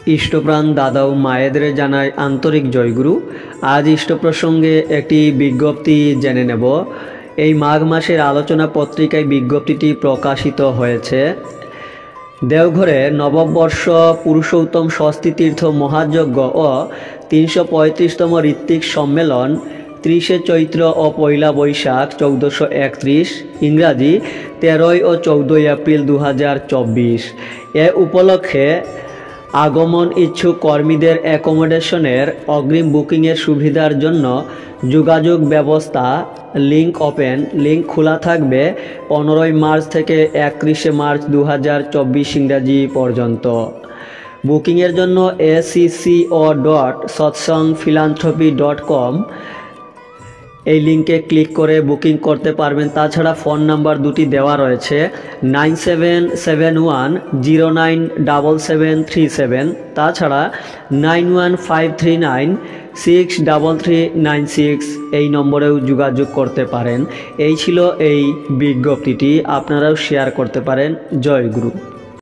ইষ্টপ্রাণ দাদা ও মায়েদের জানাই আন্তরিক জয়গুরু। আজ ইষ্ট প্রসঙ্গে একটি বিজ্ঞপ্তি জেনে নেব। এই মাঘ মাসের আলোচনা পত্রিকায় বিজ্ঞপ্তিটি প্রকাশিত হয়েছে। দেওঘরে নববর্ষ পুরুষোত্তম ষষ্ঠী তীর্থ মহাযজ্ঞ ও ৩৩৫তম ঋত্বিক সম্মেলন ৩০শে চৈত্র ও পয়লা বৈশাখ ১৪৩১ ইংরাজি ১৩ ও ১৪ এপ্রিল ২০২৪। এ উপলক্ষে আগমন ইচ্ছুক কর্মীদের অ্যাকোমোডেশনের অগ্রিম বুকিংয়ের সুবিধার জন্য যোগাযোগ ব্যবস্থা লিঙ্ক ওপেন। লিঙ্ক খোলা থাকবে ১৫ মার্চ থেকে ৩১ মার্চ ২০২৪ ইংরাজি পর্যন্ত। বুকিংয়ের জন্য acco.satsangphilanthropy.com এই লিঙ্কে ক্লিক করে বুকিং করতে পারবেন। তাছাড়া ফোন নাম্বার দুটি দেওয়া রয়েছে 9771097737, তাছাড়া 9153963396 এই নম্বরেও যোগাযোগ করতে পারেন। এই ছিল এই বিজ্ঞপ্তিটি, আপনারাও শেয়ার করতে পারেন। জয় গুরু।